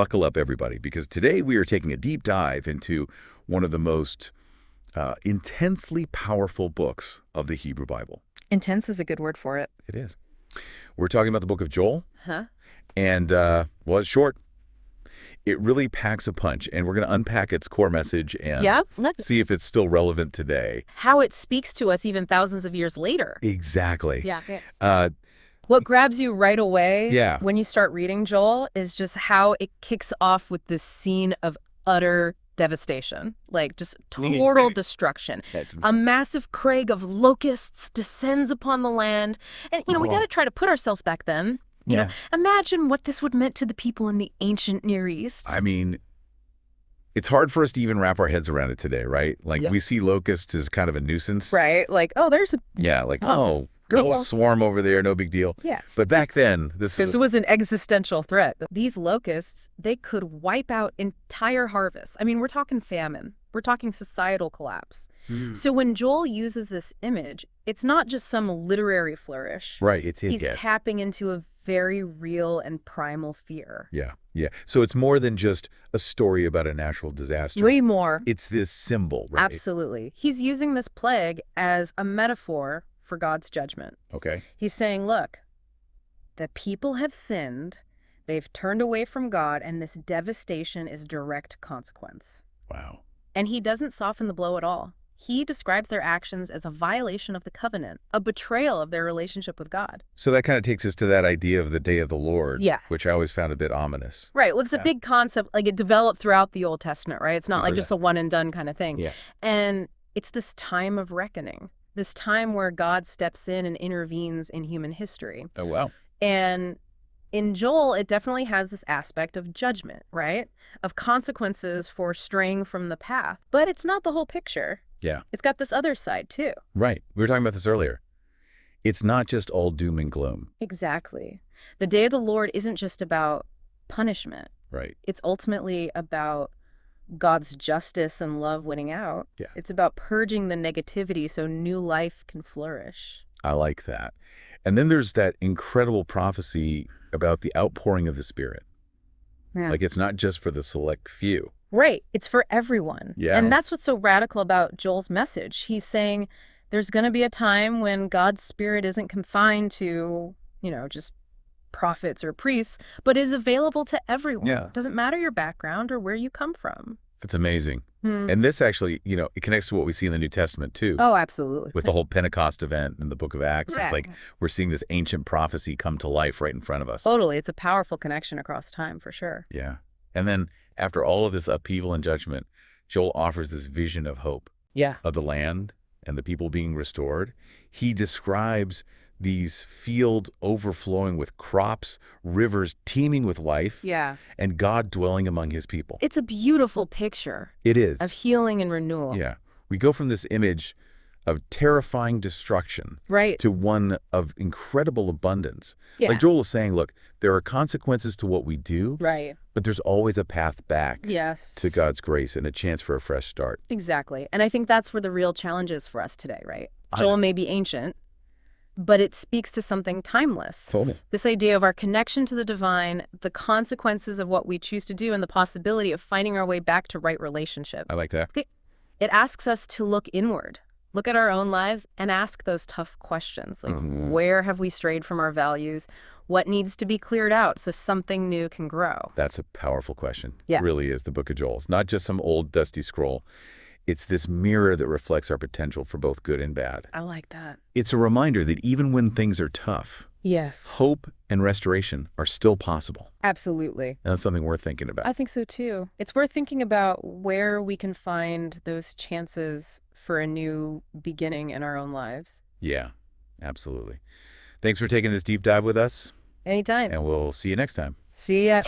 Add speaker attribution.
Speaker 1: buckle up, everybody, because today we are taking a deep dive into one of the most intensely powerful books of the Hebrew Bible.
Speaker 2: Intense is a good word for it.
Speaker 1: It is. We're talking about the book of Joel.
Speaker 2: Huh?
Speaker 1: And, well, it's short. It really packs a punch, and we're going to unpack its core message and
Speaker 2: let's
Speaker 1: see if it's still relevant today.
Speaker 2: how it speaks to us even thousands of years later.
Speaker 1: Exactly.
Speaker 2: Yeah.
Speaker 1: Uh,
Speaker 2: What grabs you right away
Speaker 1: Yeah.
Speaker 2: when you start reading Joel is just how it kicks off with this scene of utter devastation, like just total destruction. A massive crag of locusts descends upon the land. And, we got to try to put ourselves back then. You know, imagine what this would meant to the people in the ancient Near East.
Speaker 1: I mean, it's hard for us to even wrap our heads around it today, right? Like, we see locusts as kind of a nuisance.
Speaker 2: Right? Like, oh, there's a...
Speaker 1: Yeah, like,
Speaker 2: Oh,
Speaker 1: little swarm over there, no big deal.
Speaker 2: Yeah.
Speaker 1: But back then, this
Speaker 2: It was an existential threat. These locusts, they could wipe out entire harvests. I mean, we're talking famine. We're talking societal collapse. So when Joel uses this image, it's not just some literary flourish.
Speaker 1: Right, it's
Speaker 2: He's tapping into a very real and primal fear.
Speaker 1: Yeah. So it's more than just a story about a natural disaster.
Speaker 2: Way more.
Speaker 1: It's this symbol, right?
Speaker 2: Absolutely. He's using this plague as a metaphor for God's judgment.
Speaker 1: Okay.
Speaker 2: He's saying, look, the people have sinned, they've turned away from God, and this devastation is direct consequence.
Speaker 1: Wow.
Speaker 2: And he doesn't soften the blow at all. He describes their actions as a violation of the covenant, a betrayal of their relationship with God.
Speaker 1: So that kind of takes us to that idea of the day of the Lord,
Speaker 2: Yeah.
Speaker 1: which I always found a bit ominous.
Speaker 2: Right. Well, it's a big concept. Like, it developed throughout the Old Testament, right? It's not like
Speaker 1: Heard
Speaker 2: just a one and done kind of thing.
Speaker 1: Yeah.
Speaker 2: And it's this time of reckoning, this time where God steps in and intervenes in human history.
Speaker 1: Oh, wow.
Speaker 2: And in Joel, it definitely has this aspect of judgment, right? Of consequences for straying from the path. But it's not the whole picture.
Speaker 1: Yeah.
Speaker 2: It's got this other side, too.
Speaker 1: Right. We were talking about this earlier. It's not just all doom and gloom.
Speaker 2: Exactly. The day of the Lord isn't just about punishment.
Speaker 1: Right.
Speaker 2: It's ultimately about God's justice and love winning out.
Speaker 1: Yeah.
Speaker 2: It's about purging the negativity so new life can flourish.
Speaker 1: I like that. And then there's that incredible prophecy about the outpouring of the Spirit.
Speaker 2: Yeah.
Speaker 1: Like, it's not just for the select few.
Speaker 2: Right. It's for everyone.
Speaker 1: Yeah.
Speaker 2: And that's what's so radical about Joel's message. He's saying there's going to be a time when God's Spirit isn't confined to, just prophets or priests, but is available to everyone.
Speaker 1: Yeah.
Speaker 2: Doesn't matter your background or where you come from.
Speaker 1: That's amazing. And this actually, it connects to what we see in the New Testament, too.
Speaker 2: Oh, absolutely.
Speaker 1: With the whole Pentecost event in the book of Acts.
Speaker 2: Yeah.
Speaker 1: It's like we're seeing this ancient prophecy come to life right in front of us.
Speaker 2: Totally. It's a powerful connection across time, for sure.
Speaker 1: Yeah. And then after all of this upheaval and judgment, Joel offers this vision of hope.
Speaker 2: Yeah.
Speaker 1: Of the land and the people being restored. He describes these fields overflowing with crops, rivers teeming with life,
Speaker 2: Yeah.
Speaker 1: and God dwelling among his people.
Speaker 2: It's a beautiful picture
Speaker 1: It is.
Speaker 2: of healing and renewal.
Speaker 1: Yeah. We go from this image of terrifying destruction
Speaker 2: Right.
Speaker 1: to one of incredible abundance.
Speaker 2: Yeah.
Speaker 1: Like Joel is saying, look, there are consequences to what we do,
Speaker 2: Right.
Speaker 1: but there's always a path back
Speaker 2: Yes.
Speaker 1: to God's grace and a chance for a fresh start.
Speaker 2: Exactly. And I think that's where the real challenge is for us today, right?
Speaker 1: I-
Speaker 2: Joel may be ancient, but it speaks to something timeless.
Speaker 1: Totally.
Speaker 2: This idea of our connection to the divine, the consequences of what we choose to do, and the possibility of finding our way back to right relationship.
Speaker 1: I like that.
Speaker 2: It asks us to look inward, look at our own lives, and ask those tough questions. Like, where have we strayed from our values? What needs to be cleared out so something new can grow?
Speaker 1: That's a powerful question.
Speaker 2: Yeah.
Speaker 1: It really is the book of Joel. It's not just some old dusty scroll. It's this mirror that reflects our potential for both good and bad.
Speaker 2: I like that.
Speaker 1: It's a reminder that even when things are tough,
Speaker 2: Yes.
Speaker 1: hope and restoration are still possible.
Speaker 2: Absolutely.
Speaker 1: And that's something worth thinking about.
Speaker 2: I think so too. It's worth thinking about where we can find those chances for a new beginning in our own lives.
Speaker 1: Yeah, absolutely. Thanks for taking this deep dive with us,
Speaker 2: Anytime.
Speaker 1: and we'll see you next time.
Speaker 2: See ya.